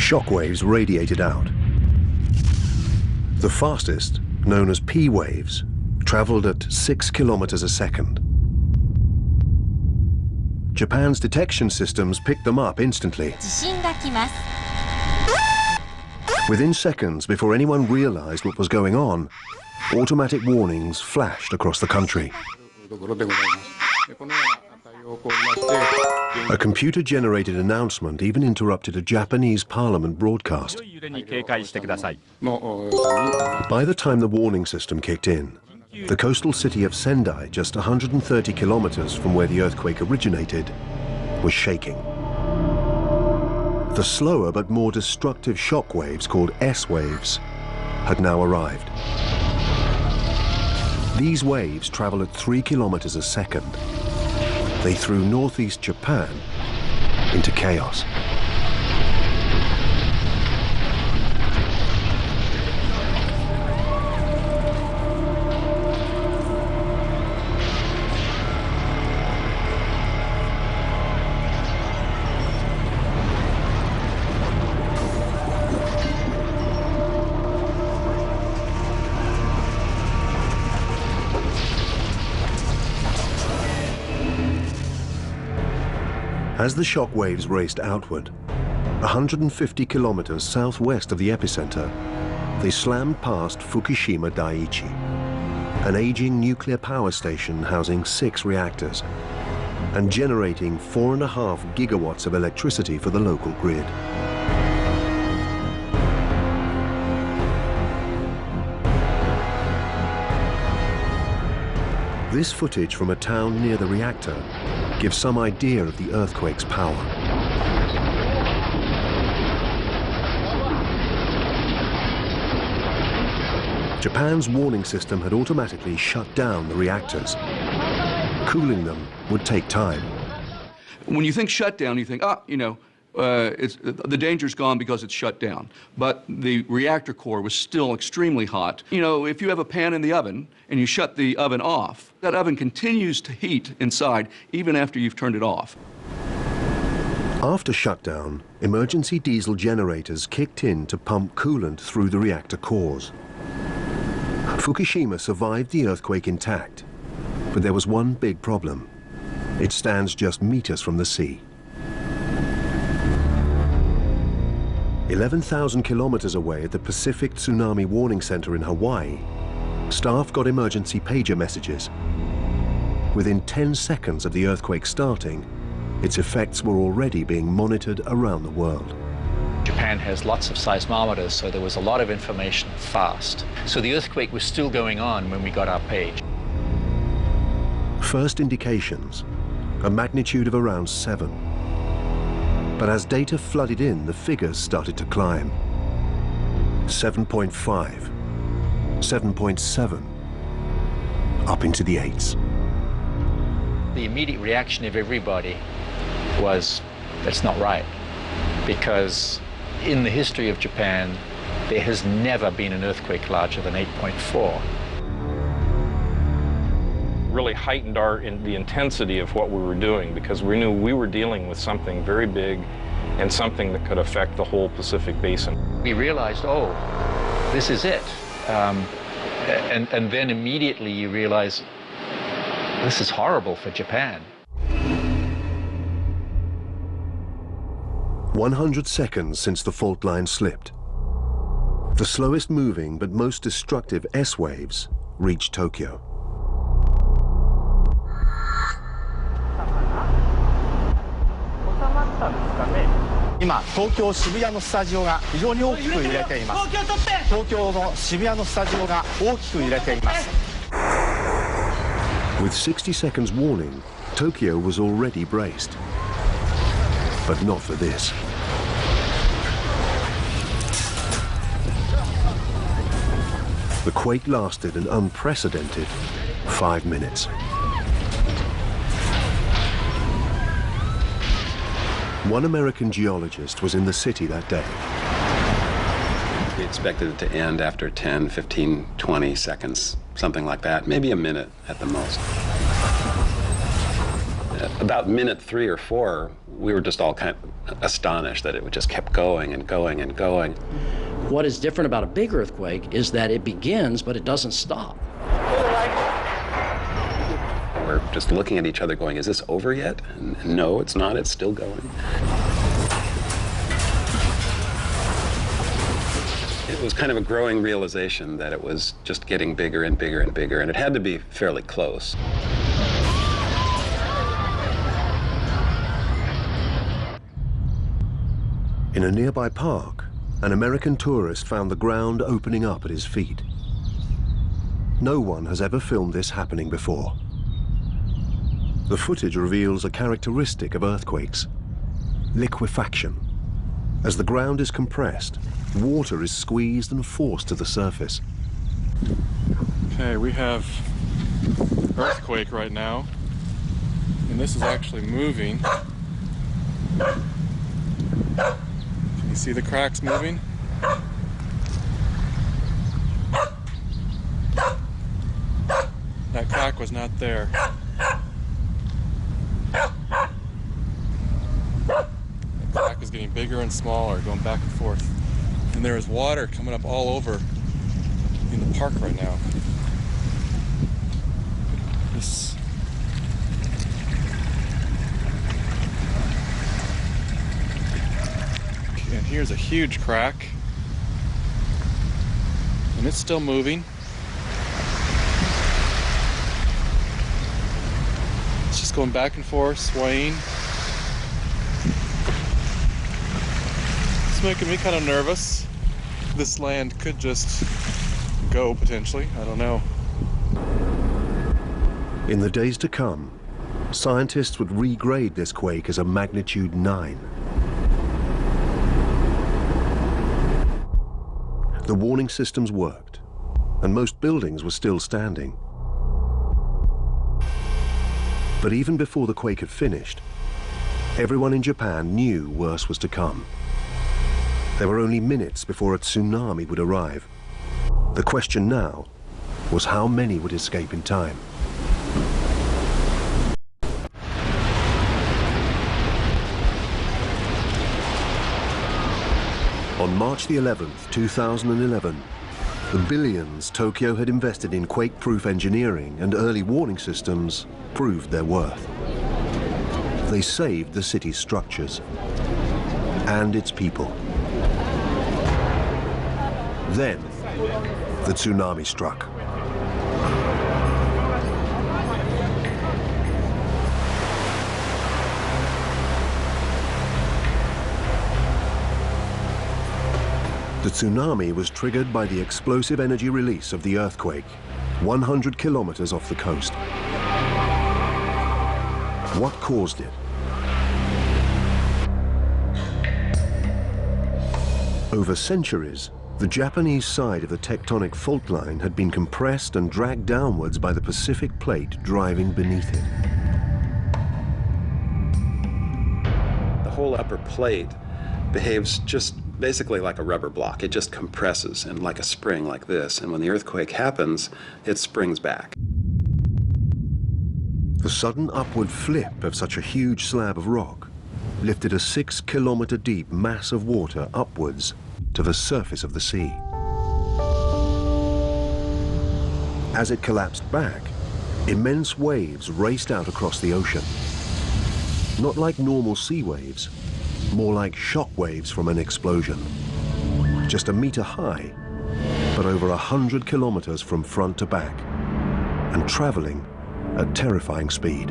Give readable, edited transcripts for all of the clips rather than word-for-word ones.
shockwaves radiated out. The fastest, known as P waves, traveled at 6 kilometers a second. Japan's detection systems picked them up instantly. Within seconds, before anyone realized what was going on, automatic warnings flashed across the country. A computer-generated announcement even interrupted a Japanese parliament broadcast. By the time the warning system kicked in, the coastal city of Sendai, just 130 kilometers from where the earthquake originated, was shaking. The slower but more destructive shock waves, called S waves, had now arrived. These waves travel at 3 kilometers a second. They threw northeast Japan into chaos. As the shock waves raced outward, 150 kilometers southwest of the epicenter, they slammed past Fukushima Daiichi, an aging nuclear power station housing 6 reactors and generating 4.5 gigawatts of electricity for the local grid. This footage from a town near the reactor gives some idea of the earthquake's power. Japan's warning system had automatically shut down the reactors. Cooling them would take time. When you think shutdown, you think, the danger's gone because it's shut down. But the reactor core was still extremely hot. You know, if you have a pan in the oven and you shut the oven off, that oven continues to heat inside even after you've turned it off. After shutdown, emergency diesel generators kicked in to pump coolant through the reactor cores. Fukushima survived the earthquake intact, but there was one big problem. It stands just meters from the sea. 11,000 kilometers away at the Pacific Tsunami Warning Center in Hawaii, staff got emergency pager messages. Within 10 seconds of the earthquake starting, its effects were already being monitored around the world. Japan has lots of seismometers, so there was a lot of information fast. So the earthquake was still going on when we got our page. First indications, a magnitude of around 7. But as data flooded in, the figures started to climb. 7.5, 7.7, up into the 8s. The immediate reaction of everybody was, that's not right. Because in the history of Japan, there has never been an earthquake larger than 8.4. Really heightened the intensity of what we were doing, because we knew we were dealing with something very big and something that could affect the whole Pacific Basin. We realized, oh, this is it. And then immediately you realize, this is horrible for Japan. 100 seconds since the fault line slipped. The slowest moving but most destructive S waves reached Tokyo. With 60 seconds warning, Tokyo was already braced. But not for this. The quake lasted an unprecedented 5 minutes. One American geologist was in the city that day. We expected it to end after 10, 15, 20 seconds, something like that, maybe a minute at the most. About minute 3 or 4, we were just all kind of astonished that it just kept going and going and going. What is different about a big earthquake is that it begins, but it doesn't stop. We're just looking at each other going, is this over yet? And no, it's not, it's still going. It was kind of a growing realization that it was just getting bigger and bigger and bigger, and it had to be fairly close. In a nearby park, an American tourist found the ground opening up at his feet. No one has ever filmed this happening before. The footage reveals a characteristic of earthquakes: liquefaction. As the ground is compressed, water is squeezed and forced to the surface. Okay, we have earthquake right now, and this is actually moving. Can you see the cracks moving? That crack was not there. The crack is getting bigger and smaller, going back and forth. And there is water coming up all over in the park right now. This and here's a huge crack, and it's still moving. It's just going back and forth, swaying. It's making me kind of nervous. This land could just go, potentially. I don't know. In the days to come, scientists would regrade this quake as a magnitude 9. The warning systems worked, and most buildings were still standing. But even before the quake had finished, everyone in Japan knew worse was to come. There were only minutes before a tsunami would arrive. The question now was how many would escape in time. On March the 11th, 2011, the billions Tokyo had invested in quake-proof engineering and early warning systems proved their worth. They saved the city's structures and its people. Then, the tsunami struck. The tsunami was triggered by the explosive energy release of the earthquake, 100 kilometers off the coast. What caused it? Over centuries, the Japanese side of the tectonic fault line had been compressed and dragged downwards by the Pacific plate driving beneath it. The whole upper plate behaves just basically like a rubber block. It just compresses, and like a spring like this, and when the earthquake happens, it springs back. The sudden upward flip of such a huge slab of rock lifted a 6-kilometer deep mass of water upwards to the surface of the sea. As it collapsed back, immense waves raced out across the ocean. Not like normal sea waves, more like shock waves from an explosion. Just a meter high, but over 100 kilometers from front to back, and traveling at terrifying speed.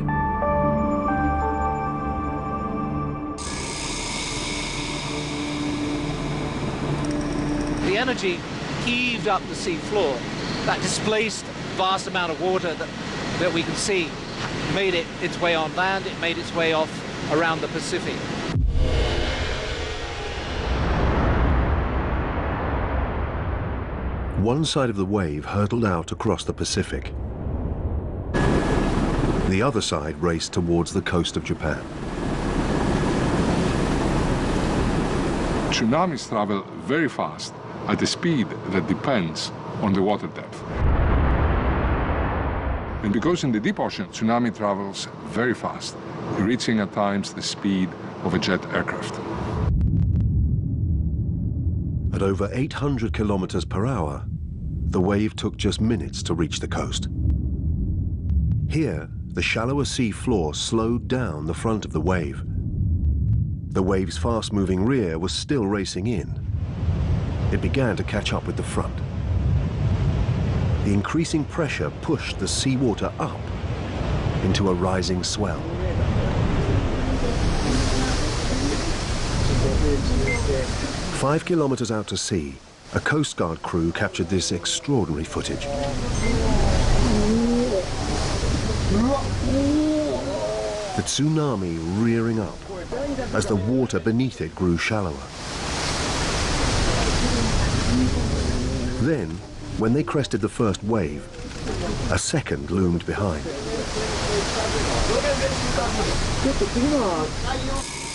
The energy heaved up the sea floor. That displaced vast amount of water that we can see, made it its way on land, it made its way off around the Pacific. One side of the wave hurtled out across the Pacific. The other side raced towards the coast of Japan. Tsunamis travel very fast at a speed that depends on the water depth. And because in the deep ocean, tsunami travels very fast, reaching at times the speed of a jet aircraft. At over 800 kilometers per hour, the wave took just minutes to reach the coast. Here, the shallower sea floor slowed down the front of the wave. The wave's fast-moving rear was still racing in. It began to catch up with the front. The increasing pressure pushed the seawater up into a rising swell. Five kilometers out to sea, a Coast Guard crew captured this extraordinary footage. The tsunami rearing up as the water beneath it grew shallower. Then, when they crested the first wave, a second loomed behind.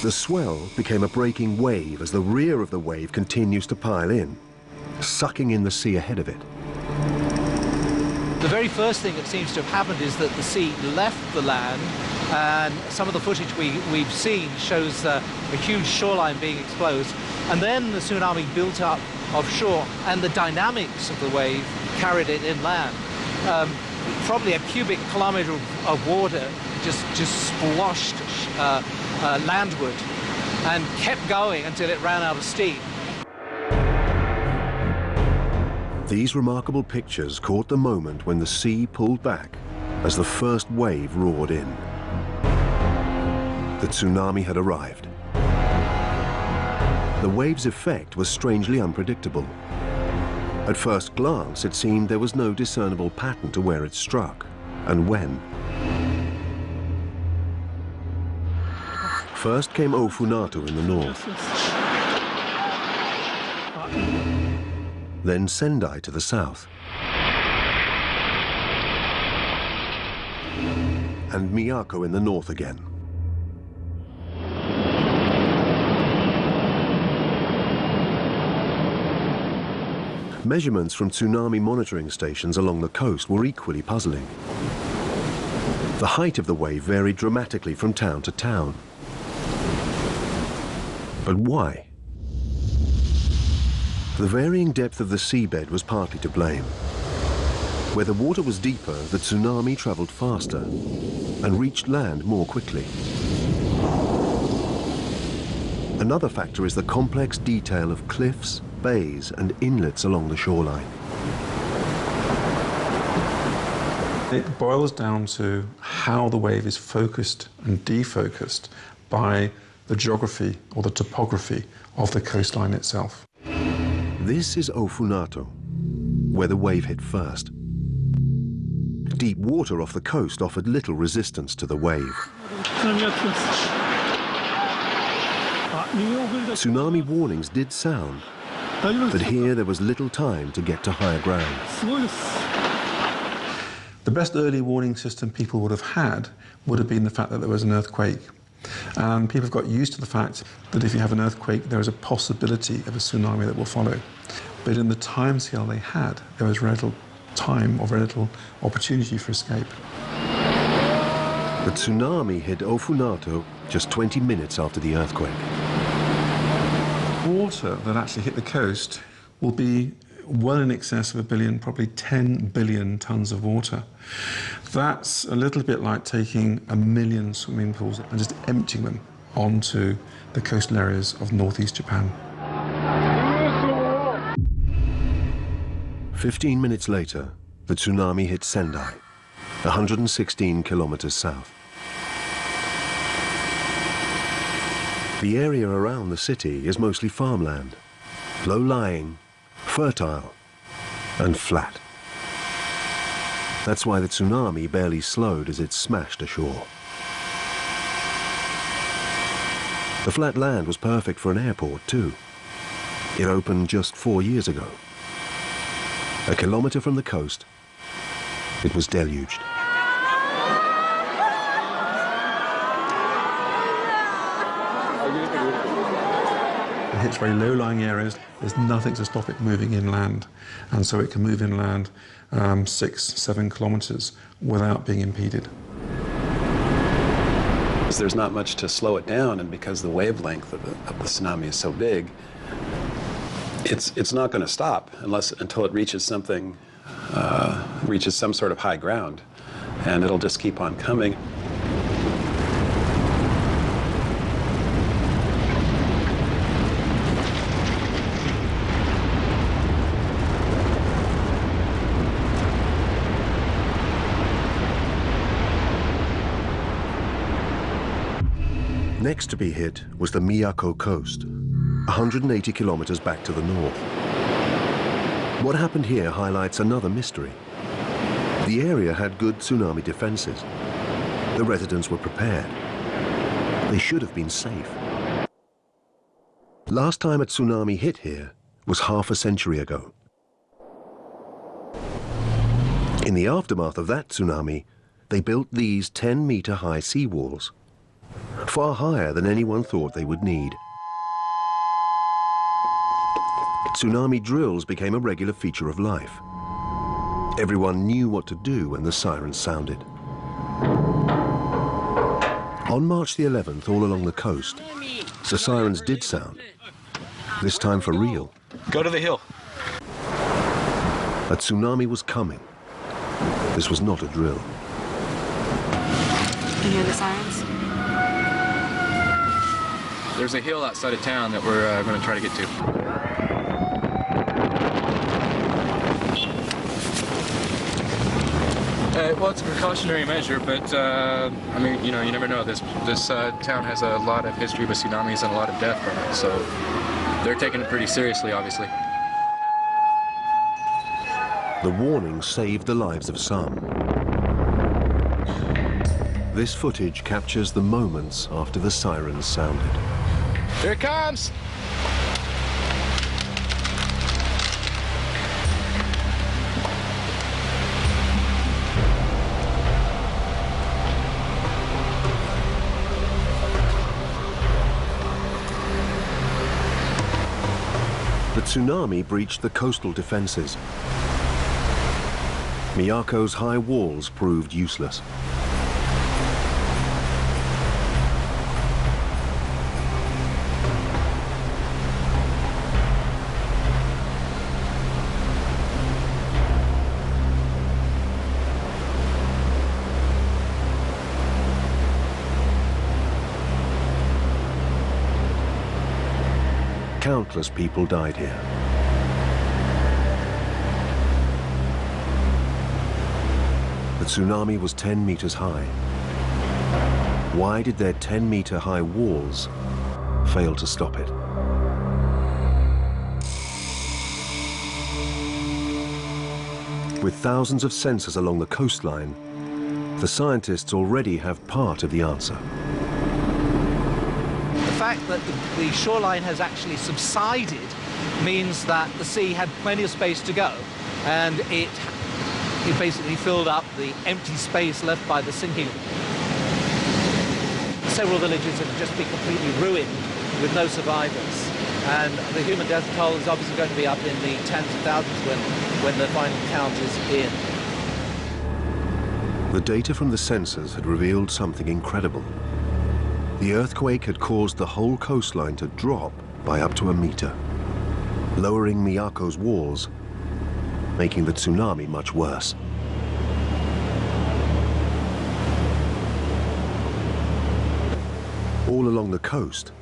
The swell became a breaking wave as the rear of the wave continues to pile in, sucking in the sea ahead of it. The very first thing that seems to have happened is that the sea left the land, and some of the footage we've seen shows a huge shoreline being exposed, and then the tsunami built up offshore, and the dynamics of the wave carried it inland. Probably a cubic kilometer of water just splashed landward and kept going until it ran out of steam. These remarkable pictures caught the moment when the sea pulled back as the first wave roared in. The tsunami had arrived. The wave's effect was strangely unpredictable. At first glance, it seemed there was no discernible pattern to where it struck and when. First came Ofunato in the north. Then Sendai to the south. And Miyako in the north again. Measurements from tsunami monitoring stations along the coast were equally puzzling. The height of the wave varied dramatically from town to town. But why? The varying depth of the seabed was partly to blame. Where the water was deeper, the tsunami traveled faster and reached land more quickly. Another factor is the complex detail of cliffs, bays, and inlets along the shoreline. It boils down to how the wave is focused and defocused by the geography or the topography of the coastline itself. This is Ofunato, where the wave hit first. Deep water off the coast offered little resistance to the wave. Tsunami warnings did sound, but here there was little time to get to higher ground. The best early warning system people would have had would have been the fact that there was an earthquake. And people have got used to the fact that if you have an earthquake, there is a possibility of a tsunami that will follow. But in the timescale they had, there was very little time or very little opportunity for escape. The tsunami hit Ofunato just 20 minutes after the earthquake. Water that actually hit the coast will be well in excess of 1 billion, probably 10 billion tons of water. That's a little bit like taking 1 million swimming pools and just emptying them onto the coastal areas of northeast Japan. 15 minutes later, the tsunami hit Sendai, 116 kilometers south. The area around the city is mostly farmland, low-lying, fertile, and flat. That's why the tsunami barely slowed as it smashed ashore. The flat land was perfect for an airport, too. It opened just 4 years ago. A kilometer from the coast, it was deluged. It hits very low-lying areas. There's nothing to stop it moving inland. And so it can move inland 6-7 kilometers without being impeded. because there's not much to slow it down, and because the wavelength of the tsunami is so big, it's not going to stop until it reaches something, reaches some sort of high ground, and it'll just keep on coming. Next to be hit was the Miyako coast, 180 kilometers back to the north. What happened here highlights another mystery. The area had good tsunami defenses. The residents were prepared. They should have been safe. Last time a tsunami hit here was half a century ago. In the aftermath of that tsunami, they built these 10-meter high seawalls, far higher than anyone thought they would need. Tsunami drills became a regular feature of life. Everyone knew what to do when the sirens sounded. On March the 11th, all along the coast, the sirens did sound, this time for real. Go to the hill. A tsunami was coming. This was not a drill. You hear the sirens? There's a hill outside of town that we're going to try to get to. Well, it's a precautionary measure, but I mean, you know, you never know. This town has a lot of history with tsunamis and a lot of death from it, so they're taking it pretty seriously, obviously. The warning saved the lives of some. This footage captures the moments after the sirens sounded. Here it comes! The tsunami breached the coastal defenses. Miyako's high walls proved useless. Countless people died here. The tsunami was 10 meters high. Why did their 10-meter high walls fail to stop it? With thousands of sensors along the coastline, the scientists already have part of the answer. The fact that the shoreline has actually subsided means that the sea had plenty of space to go, and it basically filled up the empty space left by the sinking. Several villages have just been completely ruined with no survivors, and the human death toll is obviously going to be up in the tens of thousands when the final count is in. The data from the sensors had revealed something incredible. The earthquake had caused the whole coastline to drop by up to a meter, lowering Miyako's walls, making the tsunami much worse. All along the coast,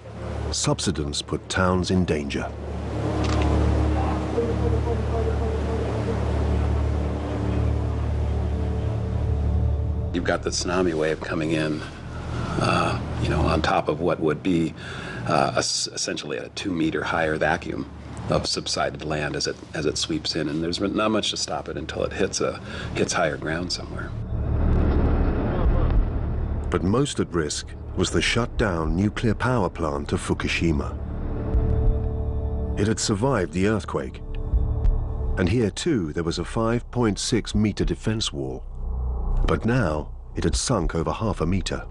subsidence put towns in danger. You've got the tsunami wave coming in, you know, on top of what would be essentially a 2-meter higher vacuum of subsided land as it sweeps in, and there's not much to stop it until it hits higher ground somewhere. But most at risk was the shut-down nuclear power plant of Fukushima. It had survived the earthquake, and here too there was a 5.6-meter defense wall, but now it had sunk over half a meter.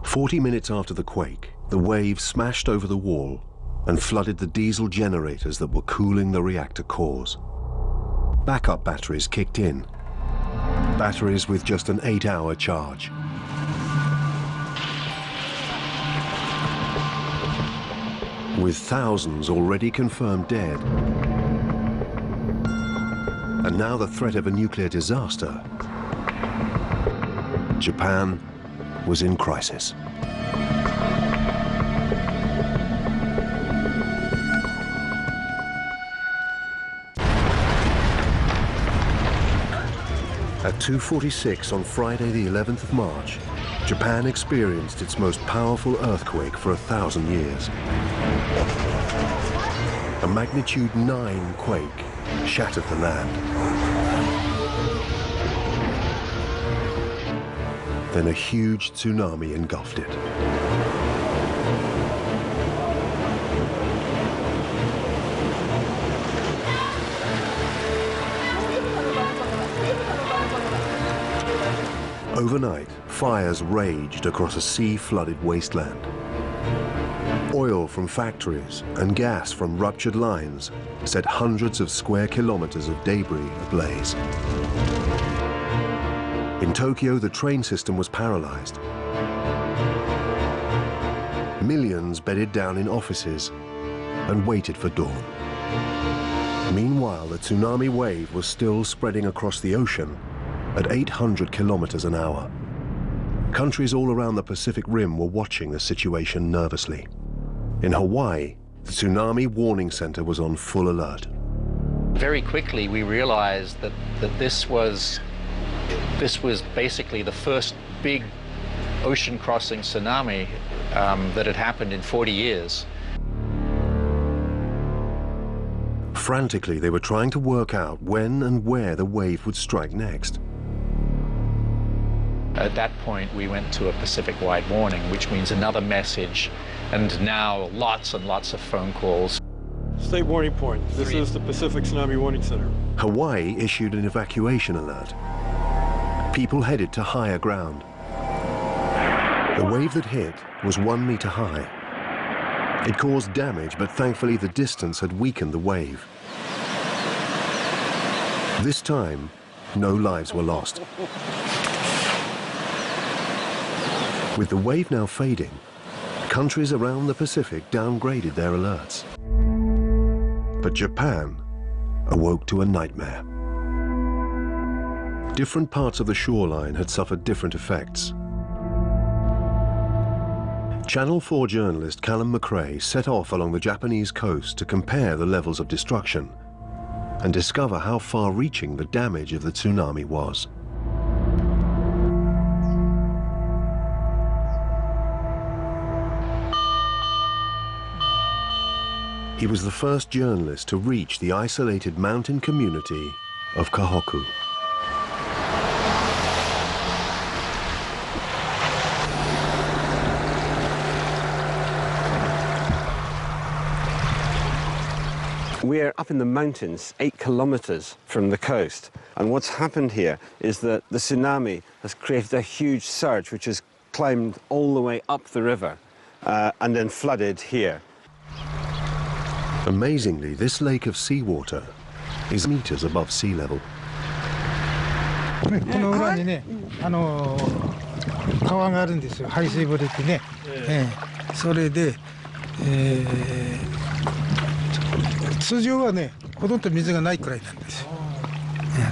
40 minutes after the quake, the wave smashed over the wall and flooded the diesel generators that were cooling the reactor cores. Backup batteries kicked in, batteries with just an 8-hour charge. With thousands already confirmed dead, and now the threat of a nuclear disaster, Japan was in crisis. At 2:46 on Friday the 11th of March, Japan experienced its most powerful earthquake for 1,000 years. A magnitude 9 quake shattered the land. Then a huge tsunami engulfed it. Overnight, fires raged across a sea-flooded wasteland. Oil from factories and gas from ruptured lines set hundreds of square kilometers of debris ablaze. In Tokyo, the train system was paralyzed. Millions bedded down in offices and waited for dawn. Meanwhile, the tsunami wave was still spreading across the ocean at 800 kilometers an hour. Countries all around the Pacific Rim were watching the situation nervously. In Hawaii, the Tsunami Warning Center was on full alert. Very quickly we realized that this was basically the first big ocean-crossing tsunami that had happened in 40 years. Frantically, they were trying to work out when and where the wave would strike next. At that point, we went to a Pacific-wide warning, which means another message, and now lots and lots of phone calls. State warning point. This is the Pacific Tsunami Warning Center. Hawaii issued an evacuation alert. People headed to higher ground. The wave that hit was 1 meter high. It caused damage, but thankfully the distance had weakened the wave. This time, no lives were lost. With the wave now fading, countries around the Pacific downgraded their alerts. But Japan awoke to a nightmare. Different parts of the shoreline had suffered different effects. Channel 4 journalist Callum McRae set off along the Japanese coast to compare the levels of destruction and discover how far-reaching the damage of the tsunami was. He was the first journalist to reach the isolated mountain community of Kahoku. We're up in the mountains, 8 kilometers from the coast. And what's happened here is that the tsunami has created a huge surge which has climbed all the way up the river and then flooded here. Amazingly, this lake of seawater is meters above sea level. この裏にね、川があるんですよ。排水堀ってね。それで、通常はね、ほとんど水がないくらいなんですよ。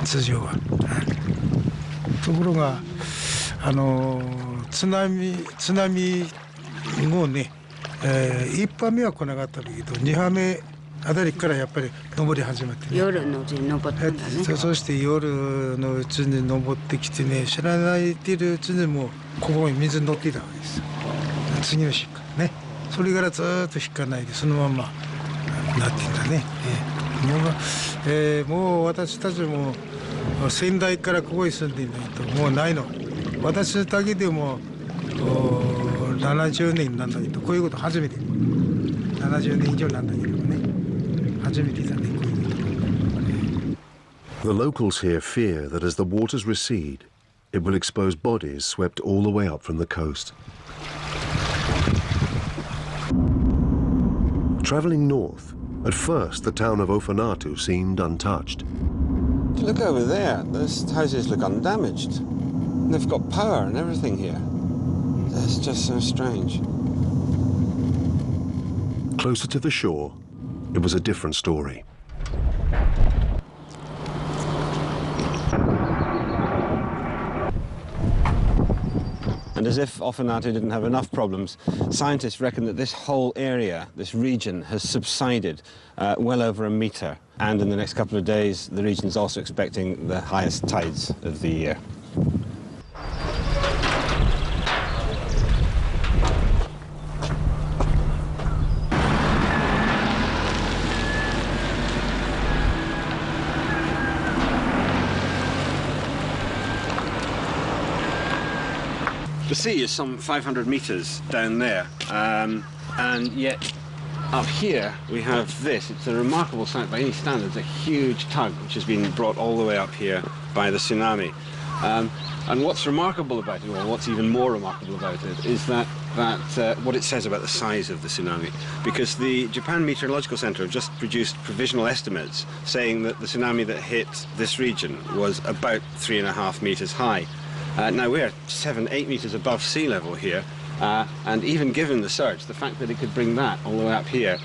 通常は。ところが、津波後ね、1波目は来なかったけど、2波目あたりからやっぱり登り始めて、ね、夜のうちに登ったんだね。そして夜のうちに登ってきてね、知らないっているうちにもうここに水に乗っていたわけですよ。次の日からね。それからずっと引かないでそのままなってんだね。もう私たちも先代からここに住んでいないともうないの。私だけでも70年なんだけど、こういうこと初めて。70年以上なんだけどね。初めてだね、こういうこと。The locals here fear that as the waters recede, it will expose bodies swept all the way up from the coast. Traveling north, at first the town of Ofanatu seemed untouched. Look over there, those houses look undamaged. They've got power and everything here. It's just so strange. Closer to the shore, it was a different story. And as if Ofanate didn't have enough problems, scientists reckon that this whole area, this region, has subsided well over a metre. And in the next couple of days, the region's also expecting the highest tides of the year. The sea is some 500 metres down there, and yet up here we have this. It's a remarkable sight by any standards, a huge tug which has been brought all the way up here by the tsunami. And what's remarkable about it, or what's even more remarkable about it, is that what it says about the size of the tsunami. Because the Japan Meteorological Center have just produced provisional estimates saying that the tsunami that hit this region was about 3.5 metres high. Now we're 7-8 metres above sea level here, and even given the surge, the fact that it could bring that all the way up here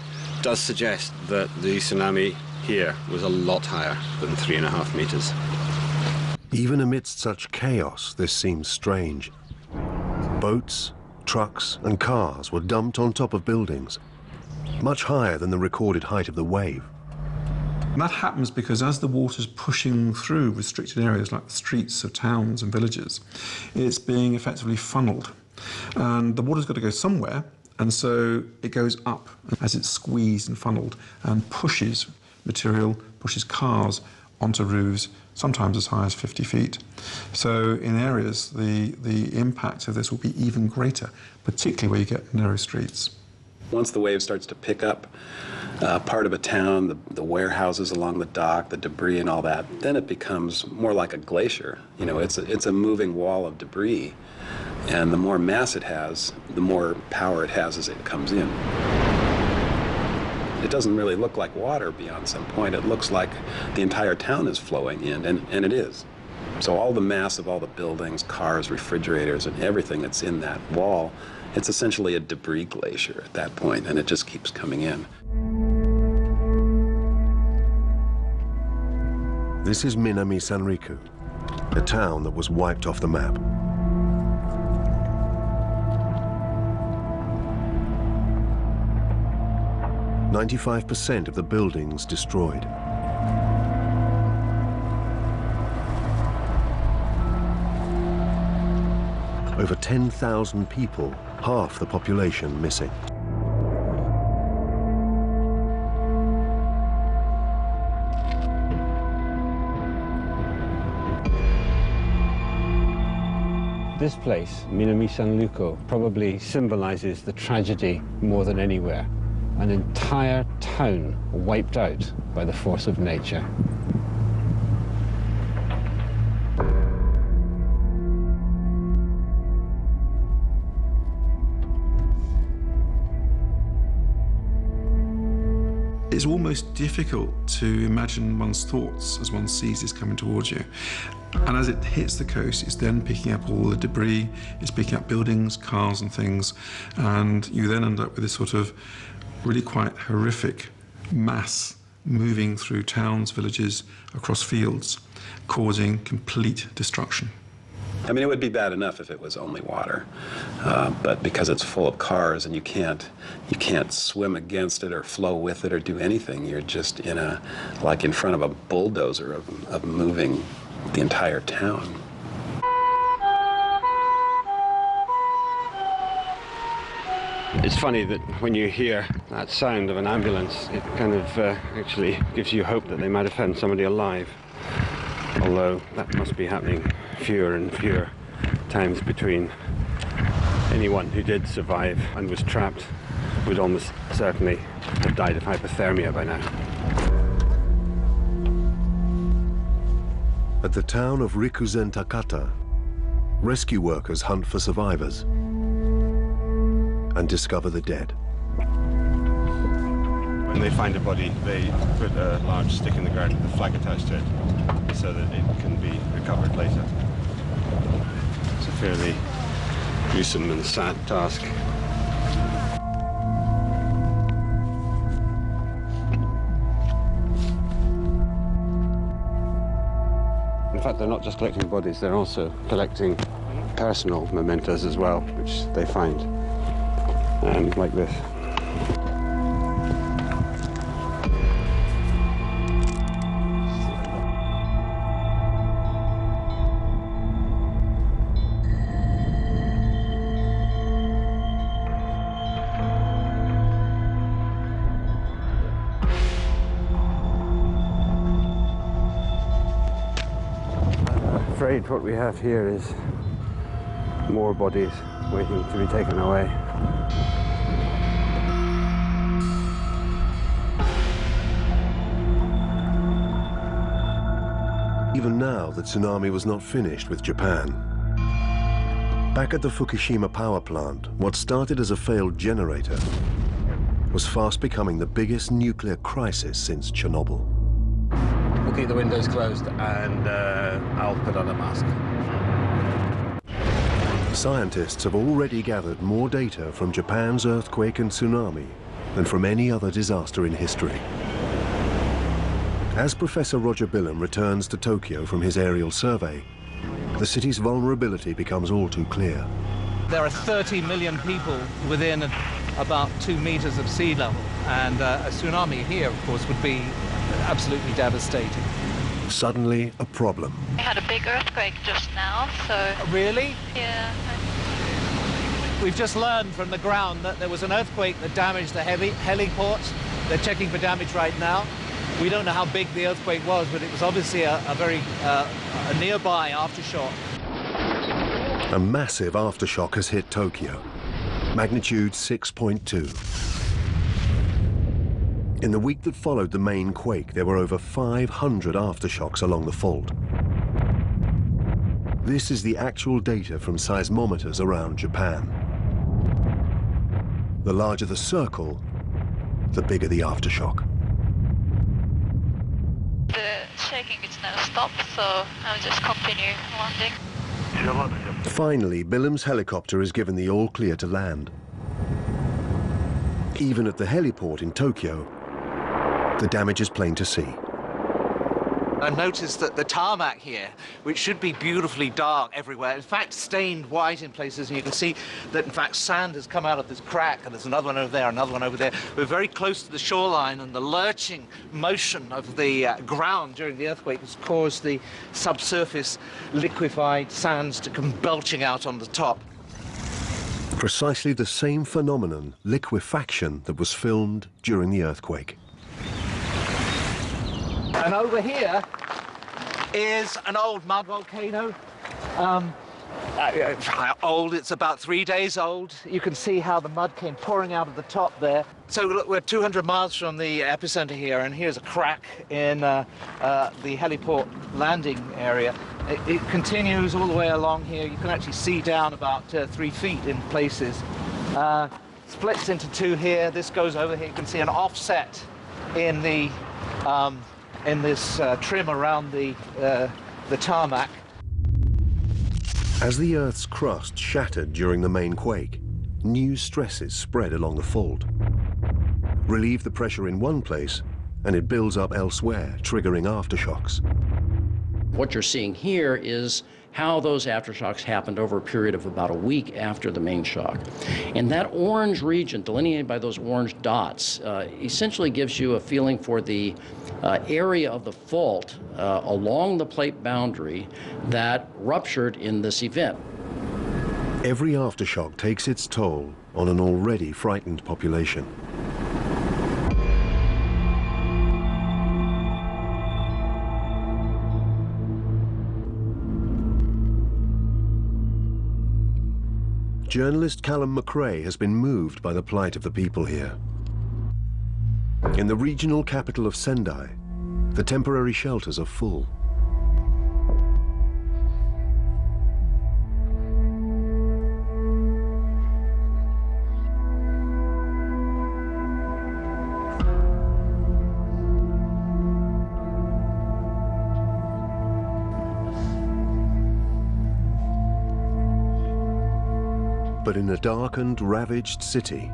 does suggest that the tsunami here was a lot higher than 3.5 metres. Even amidst such chaos, this seems strange. Boats, trucks and cars were dumped on top of buildings, much higher than the recorded height of the wave. And that happens because as the water's pushing through restricted areas like the streets of towns and villages, it's being effectively funneled. And the water's got to go somewhere, and so it goes up as it's squeezed and funneled and pushes material, pushes cars onto roofs, sometimes as high as 50 feet. So in areas, the impact of this will be even greater, particularly where you get narrow streets. Once the wave starts to pick up part of a town, the warehouses along the dock, the debris and all that, then it becomes more like a glacier. You know, it's a moving wall of debris, and the more mass it has, the more power it has as it comes in. It doesn't really look like water beyond some point. It looks like the entire town is flowing in, and it is. So all the mass of all the buildings, cars, refrigerators, and everything that's in that wall, it's essentially a debris glacier at that point, and it just keeps coming in. This is Minami Sanriku, a town that was wiped off the map. "95% of the buildings destroyed. Over 10,000 people, half the population missing. This place, Minami Sanriku, probably symbolizes the tragedy more than anywhere. An entire town wiped out by the force of nature. It's almost difficult to imagine one's thoughts as one sees this coming towards you. And as it hits the coast, it's then picking up all the debris, it's picking up buildings, cars and things, and you then end up with this sort of really quite horrific mass moving through towns, villages, across fields, causing complete destruction. I mean, it would be bad enough if it was only water, but because it's full of cars and you can't swim against it or flow with it or do anything, you're just like in front of a bulldozer of moving the entire town. It's funny that when you hear that sound of an ambulance, it kind of actually gives you hope that they might have found somebody alive. Although that must be happening fewer and fewer times between. Anyone who did survive and was trapped would almost certainly have died of hypothermia by now. At the town of Rikuzen Takata, rescue workers hunt for survivors and discover the dead. When they find a body, they put a large stick in the ground with a flag attached to it so that it can be recovered later. It's a fairly gruesome and sad task. In fact, they're not just collecting bodies, they're also collecting personal mementos as well, which they find. And like this. I'm afraid what we have here is more bodies waiting to be taken away. Even now, the tsunami was not finished with Japan. Back at the Fukushima power plant, what started as a failed generator was fast becoming the biggest nuclear crisis since Chernobyl. We'll keep the windows closed and I'll put on a mask. Scientists have already gathered more data from Japan's earthquake and tsunami than from any other disaster in history. As Professor Roger Billam returns to Tokyo from his aerial survey, the city's vulnerability becomes all too clear. There are 30 million people within about 2 meters of sea level, and a tsunami here, of course, would be absolutely devastating. Suddenly, a problem. We had a big earthquake just now, so... Really? Yeah. We've just learned from the ground that there was an earthquake that damaged the heliport. They're checking for damage right now. We don't know how big the earthquake was, but it was obviously a very nearby aftershock. A massive aftershock has hit Tokyo, magnitude 6.2. In the week that followed the main quake, there were over 500 aftershocks along the fault. This is the actual data from seismometers around Japan. The larger the circle, the bigger the aftershock. The shaking is now stopped, so I'll just continue landing. Finally, Billam's helicopter is given the all-clear to land. Even at the heliport in Tokyo, the damage is plain to see. I noticed that the tarmac here, which should be beautifully dark everywhere, in fact stained white in places, and you can see that in fact sand has come out of this crack, and there's another one over there, another one over there. We're very close to the shoreline, and the lurching motion of the ground during the earthquake has caused the subsurface liquefied sands to come belching out on the top. Precisely the same phenomenon, liquefaction, that was filmed during the earthquake. And over here is an old mud volcano. Old, it's about 3 days old. You can see how the mud came pouring out of the top there. So look, we're 200 miles from the epicenter here, and here's a crack in the heliport landing area. It continues all the way along here. You can actually see down about 3 feet in places. Splits into two here. This goes over here. You can see an offset in the in this trim around the tarmac. As the Earth's crust shattered during the main quake, new stresses spread along the fault. Relieve the pressure in one place, and it builds up elsewhere, triggering aftershocks. What you're seeing here is how those aftershocks happened over a period of about a week after the main shock. And that orange region, delineated by those orange dots, essentially gives you a feeling for the area of the fault along the plate boundary that ruptured in this event. Every aftershock takes its toll on an already frightened population. Journalist Callum McRae has been moved by the plight of the people here. In the regional capital of Sendai, the temporary shelters are full. But in a darkened, ravaged city,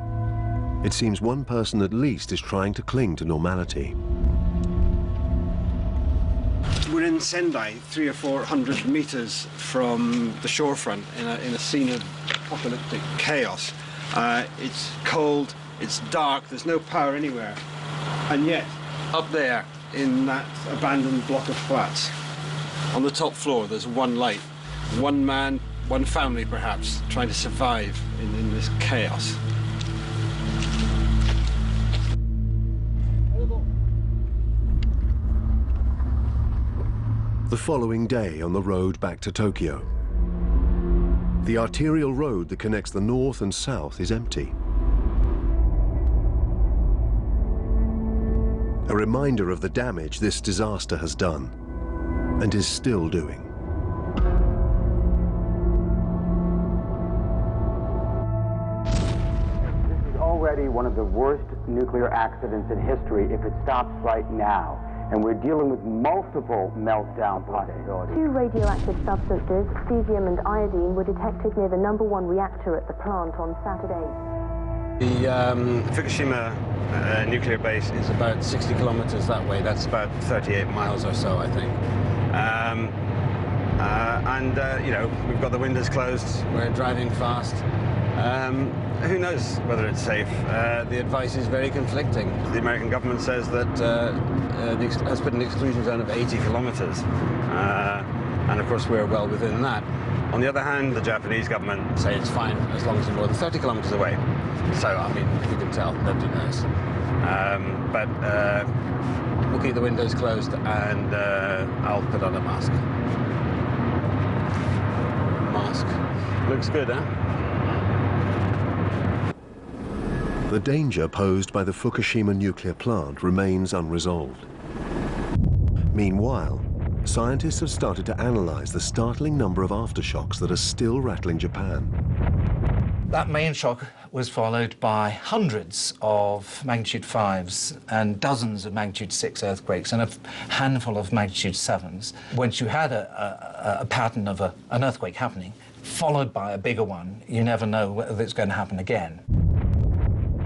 it seems one person at least is trying to cling to normality. We're in Sendai, 300 or 400 meters from the shorefront in a scene of apocalyptic chaos. It's cold, it's dark, there's no power anywhere. And yet, up there, in that abandoned block of flats, on the top floor, there's one light. One man, one family perhaps, trying to survive in this chaos. The following day on the road back to Tokyo, the arterial road that connects the north and south is empty. A reminder of the damage this disaster has done and is still doing. This is already one of the worst nuclear accidents in history if it stops right now. And we're dealing with multiple meltdown possibilities. 2 radioactive substances, cesium and iodine, were detected near the #1 reactor at the plant on Saturday. The Fukushima nuclear base is about 60 kilometers that way. That's about 38 miles or so, I think. You know, we've got the windows closed, we're driving fast. Who knows whether it's safe? The advice is very conflicting. The American government says that has put an exclusion zone of 80 kilometers. And of course we're well within that. On the other hand, the Japanese government say it's fine as long as we're more than 30 kilometers away. So, I mean, you can tell, nobody knows. We'll keep the windows closed and I'll put on a mask. Looks good, huh? The danger posed by the Fukushima nuclear plant remains unresolved. Meanwhile, scientists have started to analyze the startling number of aftershocks that are still rattling Japan. That main shock was followed by hundreds of magnitude 5s and dozens of magnitude 6 earthquakes and a handful of magnitude 7s. Once you had a pattern of an earthquake happening, followed by a bigger one, you never know whether it's going to happen again.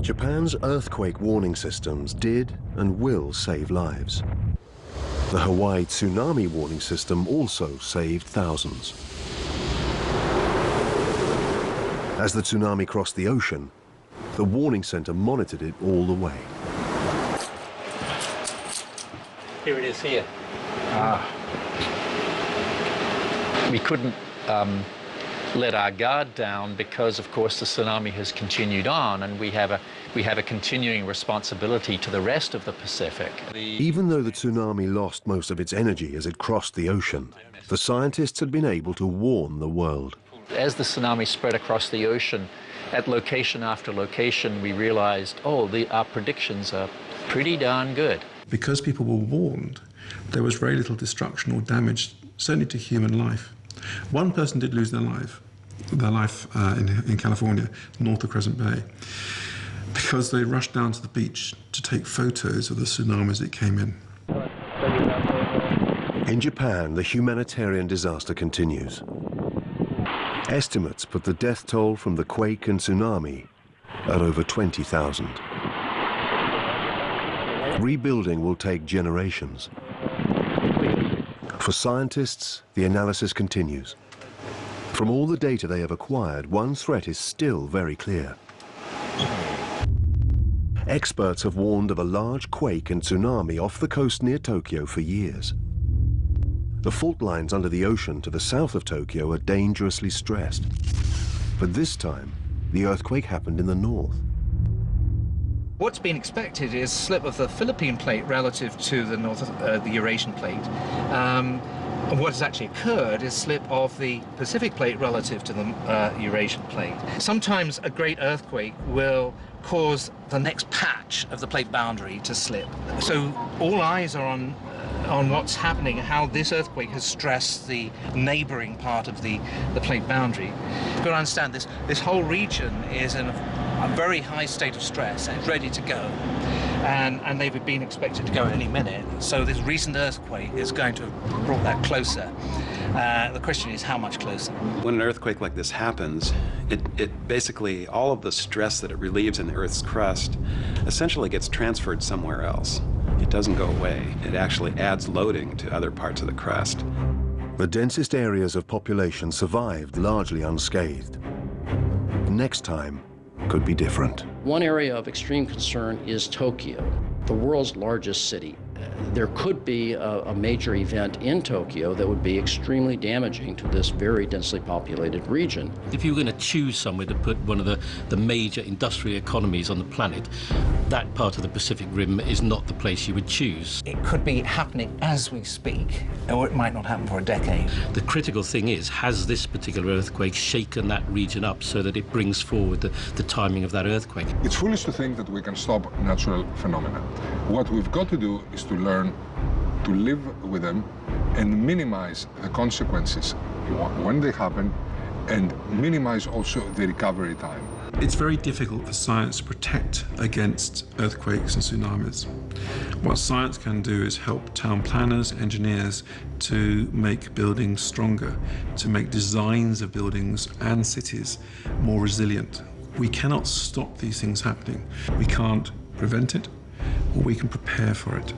Japan's earthquake warning systems did and will save lives. The Hawaii tsunami warning system also saved thousands. As the tsunami crossed the ocean, the warning center monitored it all the way. Here it is here. We couldn't let our guard down because, of course, the tsunami has continued on, and we have a continuing responsibility to the rest of the Pacific. Even though the tsunami lost most of its energy as it crossed the ocean, the scientists had been able to warn the world. As the tsunami spread across the ocean, at location after location, we realized, oh, our predictions are pretty darn good. Because people were warned, there was very little destruction or damage, certainly to human life. One person did lose their life in California, north of Crescent Bay, because they rushed down to the beach to take photos of the tsunami as it came in. In Japan, the humanitarian disaster continues. Estimates put the death toll from the quake and tsunami at over 20,000. Rebuilding will take generations. For scientists, the analysis continues. From all the data they have acquired, one threat is still very clear. Experts have warned of a large quake and tsunami off the coast near Tokyo for years. The fault lines under the ocean to the south of Tokyo are dangerously stressed. But this time, the earthquake happened in the north. What's been expected is slip of the Philippine plate relative to the north of the Eurasian plate. And what has actually occurred is slip of the Pacific plate relative to the Eurasian plate. Sometimes a great earthquake will cause the next patch of the plate boundary to slip. So all eyes are on what's happening, how this earthquake has stressed the neighboring part of the plate boundary. You've got to understand this whole region is in a very high state of stress and it's ready to go. And they've been expected to go any minute. So this recent earthquake is going to have brought that closer. The question is how much closer? When an earthquake like this happens, it basically, all of the stress that it relieves in the Earth's crust essentially gets transferred somewhere else. it doesn't go away. It actually adds loading to other parts of the crust. The densest areas of population survived largely unscathed. Next time could be different. One area of extreme concern is Tokyo, the world's largest city. There could be a major event in Tokyo that would be extremely damaging to this very densely populated region. If you were going to choose somewhere to put one of the major industrial economies on the planet, that part of the Pacific Rim is not the place you would choose. It could be happening as we speak, or it might not happen for a decade. The critical thing is, has this particular earthquake shaken that region up so that it brings forward the timing of that earthquake? It's foolish to think that we can stop natural phenomena. What we've got to do is to learn to live with them and minimize the consequences when they happen, and minimize also the recovery time. It's very difficult for science to protect against earthquakes and tsunamis. What science can do is help town planners, engineers to make buildings stronger, to make designs of buildings and cities more resilient. We cannot stop these things happening. We can't prevent it, or we can prepare for it.